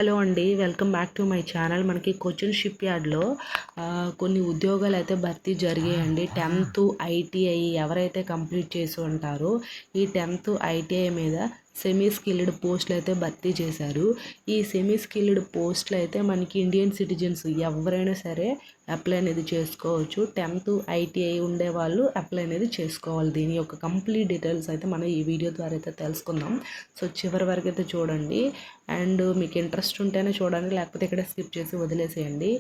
Hello అండి, welcome back to my channel. మనకి Cochin ship యార్డ్లో కొన్ని ఉద్యోగాలు అయితే భర్తీ జరిగాయండి. 10th ITI ఎవరైతే కంప్లీట్ చేసి ఉంటారో ఈ 10th ITI మీద సెమీ స్కిల్డ్ పోస్టులు అయితే భర్తీ చేశారు. ఈ సెమీ స్కిల్డ్ పోస్టులు అయితే మనకి ఇండియన్ సిటిజన్స్ ఎవరైనా సరే అప్లై అనేది చేసుకోవచ్చు. 10th ITI ఉండే వాళ్ళు అప్లై అనేది చేసుకోవాలి. దీని యొక్క కంప్లీట్ డీటెయిల్స్ అయితే మనం ఈ వీడియో ద్వారా అయితే తెలుసుకుందాం. సో చివరి వరకు అయితే చూడండి. అండ్ మీకు ఇంట్రెస్ట్ ఉంటేనే చూడండి, లేకపోతే ఇక్కడ స్కిప్ చేసి వదిలేసేయండి.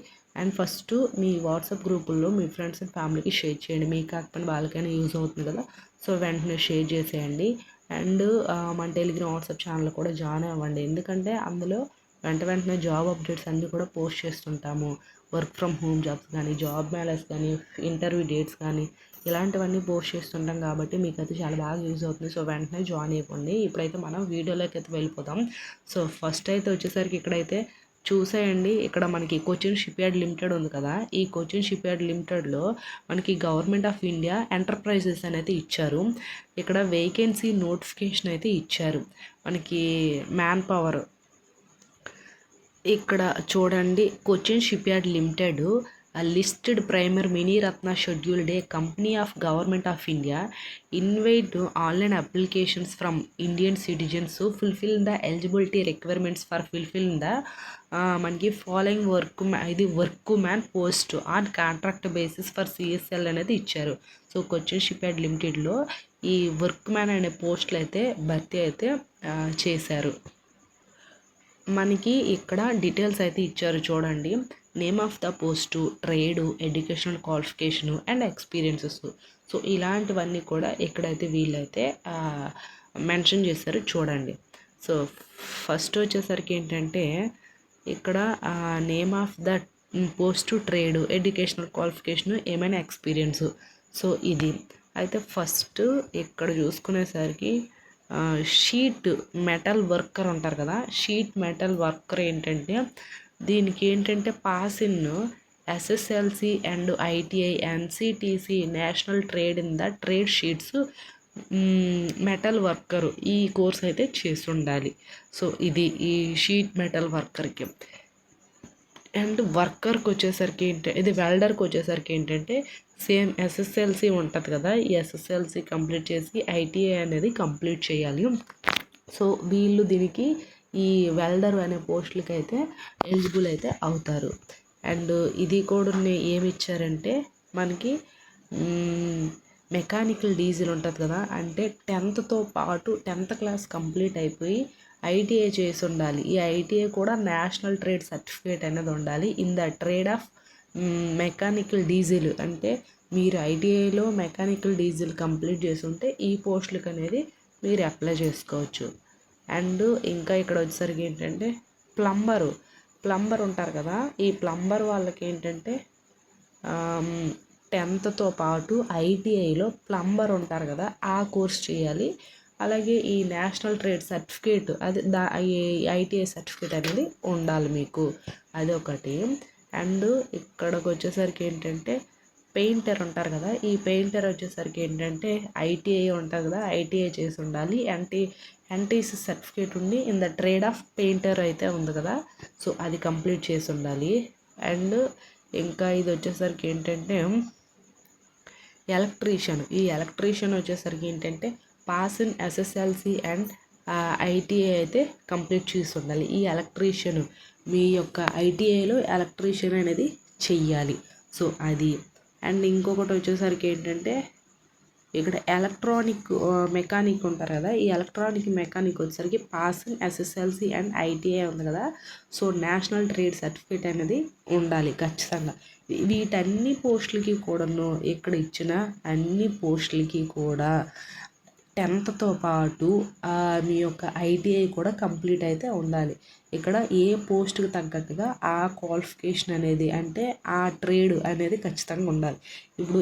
అండ్ ఫస్ట్ మీ వాట్సాప్ గ్రూపుల్లో మీ ఫ్రెండ్స్ అండ్ ఫ్యామిలీకి షేర్ చేయండి. మీకు కాకపోతే వాళ్ళకైనా యూజ్ అవుతుంది కదా, సో వెంటనే షేర్ చేసేయండి. అండ్ మన టెలిగ్రామ్ వాట్సాప్ ఛానల్ కూడా జాయిన్ అవ్వండి, ఎందుకంటే అందులో వెంటనే జాబ్ అప్డేట్స్ అన్నీ కూడా పోస్ట్ చేస్తుంటాము. వర్క్ ఫ్రమ్ హోమ్ జాబ్స్ కానీ, జాబ్ మేళస్ కానీ, ఇంటర్వ్యూ డేట్స్ కానీ ఇలాంటివన్నీ పోస్ట్ చేస్తుంటాం కాబట్టి మీకు అయితే చాలా బాగా యూజ్ అవుతుంది. సో వెంటనే జాయిన్ అయిపోండి. ఇప్పుడైతే మనం వీడియోలోకి అయితే వెళ్ళిపోతాం. సో ఫస్ట్ అయితే వచ్చేసరికి ఇక్కడైతే చూసేయండి. ఇక్కడ మనకి కొచ్చిన్ షిప్ యార్డ్ లిమిటెడ్ ఉంది కదా, ఈ కొచ్చిన్ షిప్ యార్డ్ లిమిటెడ్లో మనకి గవర్నమెంట్ ఆఫ్ ఇండియా ఎంటర్ప్రైజెస్ అనేది ఇచ్చారు. ఇక్కడ వేకెన్సీ నోటిఫికేషన్ అయితే ఇచ్చారు. మనకి మ్యాన్ పవర్ ఇక్కడ చూడండి. Cochin ship yard limited listed premier mini Ratna scheduled A company of government of India invite online applications from Indian citizens fulfil the eligibility requirements for fulfil the మనకి following work man post on contract basis for CSL అనేది ఇచ్చారు. So Cochin ship yard లిమిటెడ్లో ఈ work man అనే పోస్టులు అయితే భర్తీ అయితే చేశారు. మనకి ఇక్కడ డీటెయిల్స్ అయితే ఇచ్చారు చూడండి. Name of the post, trade, educational qualification and experiences. So ఇలాంటివన్నీ కూడా ఇక్కడైతే వీళ్ళైతే మెన్షన్ చేశారు చూడండి. సో ఫస్ట్ వచ్చేసరికి ఏంటంటే ఇక్కడ name of the post, trade, educational qualification, ఏమైనా ఎక్స్పీరియన్స్. సో ఇది అయితే ఫస్ట్ ఇక్కడ చూసుకునేసరికి షీట్ మెటల్ వర్కర్ ఉంటారు కదా, షీట్ మెటల్ వర్కర్ ఏంటంటే దీనికి ఏంటంటే pass in SSLC and ITI NCTC national trade in the trade sheets metal worker ఈ కోర్స్ అయితే చేసి ఉండాలి. సో ఇది ఈ షీట్ మెటల్ వర్కర్కి. అండ్ వర్కర్కి వచ్చేసరికి ఇది వెల్డర్కి వచ్చేసరికి ఏంటంటే సేమ్ SSLC ఉంటుంది కదా, ఈ SSLC కంప్లీట్ చేసి ITI అనేది కంప్లీట్ చేయాలి. సో వీళ్ళు దీనికి ఈ వెల్డర్ అనే పోస్టులకి అయితే ఎలిజిబుల్ అయితే అవుతారు. అండ్ ఇది కూడా ఏమి ఇచ్చారంటే మనకి మెకానికల్ డీజిల్ ఉంటుంది కదా, అంటే 10th పాటు 10th క్లాస్ కంప్లీట్ అయిపోయి ITI చేసి ఉండాలి. ఈ ITI కూడా నేషనల్ ట్రేడ్ సర్టిఫికేట్ అనేది ఉండాలి in the trade of mechanical diesel. అంటే మీరు ITIలో మెకానికల్ డీజిల్ కంప్లీట్ చేసి ఉంటే ఈ పోస్టులకు అనేది మీరు అప్లై చేసుకోవచ్చు. అండ్ ఇంకా ఇక్కడ వచ్చేసరికి ఏంటంటే ప్లంబర్ ఉంటారు కదా, ఈ ప్లంబర్ వాళ్ళకి ఏంటంటే 10th పాటు ITIలో ప్లంబర్ ఉంటారు కదా ఆ కోర్స్ చేయాలి. అలాగే ఈ నేషనల్ ట్రేడ్ సర్టిఫికేట్ అది ITI సర్టిఫికేట్ అనేది ఉండాలి మీకు, అది ఒకటి. అండ్ ఇక్కడికి వచ్చేసరికి ఏంటంటే పెయింటర్ ఉంటారు కదా, ఈ పెయింటర్ వచ్చేసరికి ఏంటంటే ITI ఉంటుంది కదా, ITI చేసి ఉండాలి. NTC సర్టిఫికేట్ ఉండి in the trade of painter అయితే ఉంది కదా, సో అది కంప్లీట్ చేసి ఉండాలి. అండ్ ఇంకా ఇది వచ్చేసరికి ఏంటంటే ఈ ఎలక్ట్రీషియన్ వచ్చేసరికి ఏంటంటే pass in SSLC and ITI అయితే కంప్లీట్ చేసి ఉండాలి. ఈ ఎలక్ట్రీషియన్ మీ యొక్క ITIలో ఎలక్ట్రీషియన్ అనేది చెయ్యాలి. సో అది. అండ్ ఇంకొకటి వచ్చేసరికి ఏంటంటే ఇక్కడ ఎలక్ట్రానిక్ మెకానిక్ ఉంటారు కదా, ఈ ఎలక్ట్రానిక్ మెకానిక్ వచ్చేసరికి pass in SSLC and ITI ఉంది కదా, సో నేషనల్ ట్రేడ్ సర్టిఫికేట్ అనేది ఉండాలి ఖచ్చితంగా. వీటన్ని పోస్టులకి కూడాను ఇక్కడ ఇచ్చిన అన్ని పోస్టులకి కూడా 10th పాటు మీ యొక్క ITI కూడా కంప్లీట్ అయితే ఉండాలి. ఇక్కడ ఏ పోస్ట్కి తగ్గట్టుగా ఆ క్వాలిఫికేషన్ అనేది అంటే ఆ ట్రేడ్ అనేది ఖచ్చితంగా ఉండాలి. ఇప్పుడు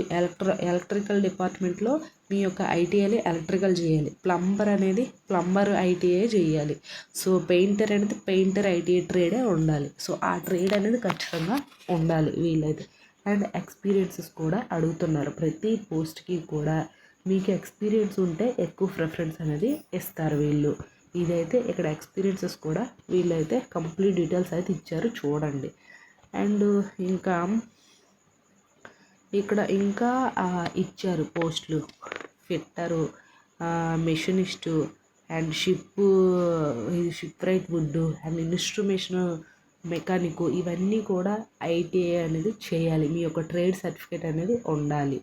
ఎలక్ట్రికల్ డిపార్ట్మెంట్లో మీ యొక్క ITIలో ఎలక్ట్రికల్ చేయాలి, ప్లంబర్ ITI చేయాలి. సో పెయింటర్ అనేది పెయింటర్ ITI ట్రేడే ఉండాలి. సో ఆ ట్రేడ్ అనేది ఖచ్చితంగా ఉండాలి వీళ్ళైతే. అండ్ ఎక్స్పీరియన్సెస్ కూడా అడుగుతున్నారు ప్రతి పోస్ట్కి కూడా. మీకు ఎక్స్పీరియన్స్ ఉంటే ఎక్కువ ప్రిఫరెన్స్ అనేది ఇస్తారు వీళ్ళు. ఇదైతే ఇక్కడ ఎక్స్పీరియన్సెస్ కూడా వీళ్ళైతే కంప్లీట్ డీటెయిల్స్ అయితే ఇచ్చారు చూడండి. అండ్ ఇంకా ఇక్కడ ఇంకా ఇచ్చారు పోస్టులు fitter, machinist and ship wright wood and instrumentation mechanic, ఇవన్నీ కూడా ఐటీఐ అనేది చేయాలి. మీ యొక్క ట్రేడ్ సర్టిఫికేట్ అనేది ఉండాలి.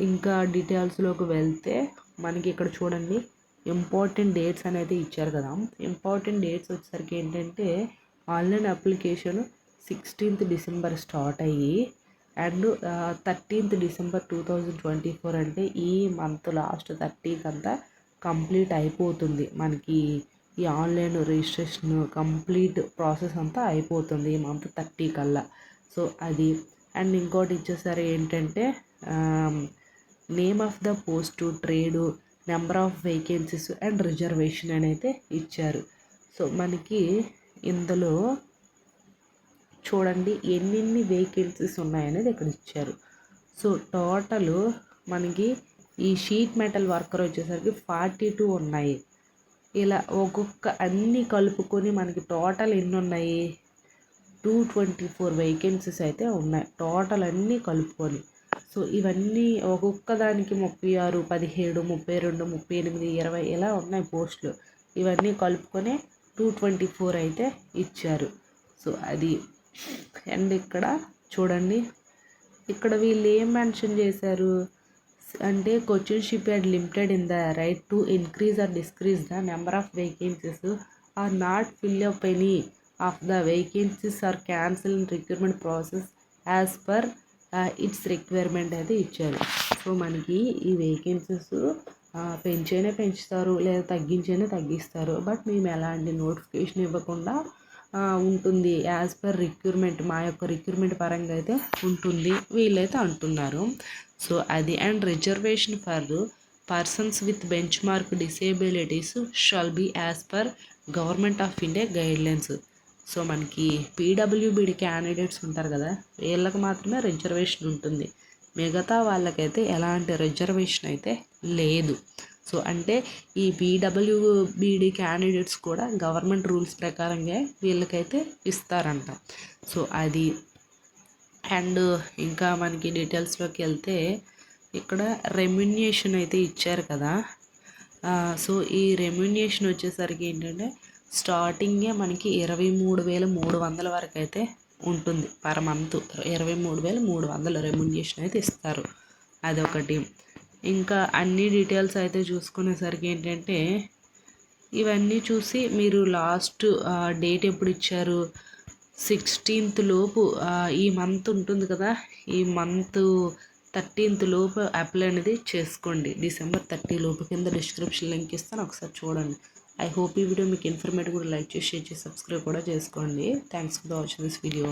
ఇంకా డీటెయిల్స్లోకి వెళ్తే మనకి ఇక్కడ చూడండి ఇంపార్టెంట్ డేట్స్ అనేది ఇచ్చారు కదా. ఇంపార్టెంట్ డేట్స్ వచ్చేసరికి ఏంటంటే online application 16th December start అయ్యి అండ్ 13th December 2024 అంటే ఈ మంత్ లాస్ట్ 30th అంతా కంప్లీట్ అయిపోతుంది. మనకి ఈ ఆన్లైన్ రిజిస్ట్రేషన్ కంప్లీట్ ప్రాసెస్ అంతా అయిపోతుంది ఈ మంత్ 30 కల్లా. సో అది అండ్ ఇంకోటి ఇచ్చేసరి ఏంటంటే name of the post, trade, number of vacancies and reservation అనేది ఇచ్చారు. సో మనకి ఇందులో చూడండి ఎన్నెన్ని వేకెన్సీస్ ఉన్నాయనేది ఇక్కడ ఇచ్చారు. సో టోటల్ మనకి ఈ షీట్ మెటల్ వర్కర్ వచ్చేసరికి 42 ఉన్నాయి. ఇలా ఒక్కొక్క అన్నీ కలుపుకొని మనకి టోటల్ ఎన్ని ఉన్నాయి, 224 వేకెన్సీస్ అయితే ఉన్నాయి టోటల్ అన్నీ కలుపుకొని. సో ఇవన్నీ ఒక్కొక్క దానికి 36, 17, 32, 38, 20 ఇలా ఉన్నాయి పోస్టులు. ఇవన్నీ కలుపుకొని 224 అయితే ఇచ్చారు. సో అది అండ్ ఇక్కడ చూడండి ఇక్కడ వీళ్ళు ఏం మెన్షన్ చేశారు అంటే Cochin ship yard limited in the right to increase or decrease the number of vacancies or not fill up any of the vacancies or cancel in recruitment process as per its requirement అయితే ఇచ్చారు. So మనకి ఈ vacancies పెంచైనా పెంచుతారు లేదా తగ్గించైనా తగ్గిస్తారు. But మేము ఎలాంటి notification ఇవ్వకుండా ఉంటుంది యాజ్ పర్ రిక్రూట్మెంట్, మా యొక్క రిక్రూట్మెంట్ పరంగా అయితే ఉంటుంది వీళ్ళైతే అంటున్నారు. సో అది and reservation for persons with benchmark disabilities shall be as per government of India guidelines. So మనకి పీడబ్ల్యూబీడి క్యాండిడేట్స్ ఉంటారు కదా వీళ్ళకి మాత్రమే రిజర్వేషన్ ఉంటుంది, మిగతా వాళ్ళకైతే ఎలాంటి రిజర్వేషన్ అయితే లేదు. సో అంటే ఈ పీడబ్ల్యూబీడి క్యాండిడేట్స్ కూడా గవర్నమెంట్ రూల్స్ ప్రకారంగా వీళ్ళకైతే ఇస్తారంట. సో అది అండ్ ఇంకా మనకి డీటెయిల్స్లోకి వెళ్తే ఇక్కడ రెమ్యునేషన్ అయితే ఇచ్చారు కదా. సో ఈ రెమ్యునేషన్ వచ్చేసరికి ఏంటంటే స్టార్టింగే మనకి 23,300 వరకు అయితే ఉంటుంది పర్ మంత్. 23,300 రెమ్యునేషన్ అయితే ఇస్తారు, అదొకటి. ఇంకా అన్ని డీటెయిల్స్ అయితే చూసుకునేసరికి ఏంటంటే ఇవన్నీ చూసి మీరు లాస్ట్ డేట్ ఎప్పుడు ఇచ్చారు 16th లోపు ఈ మంత్ ఉంటుంది కదా, ఈ మంత్ 13th లోపు అప్లై అనేది చేసుకోండి. December 30 లోపు కింద డిస్క్రిప్షన్ లింక్ ఇస్తాను, ఒకసారి చూడండి. ఐ హోప్ ఈ వీడియో మీకు ఇన్ఫర్మేటివ్ కూడా లైక్ చేసి షేర్ చేసి సబ్స్క్రైబ్ కూడా చేసుకోండి. Thanks for watching this video.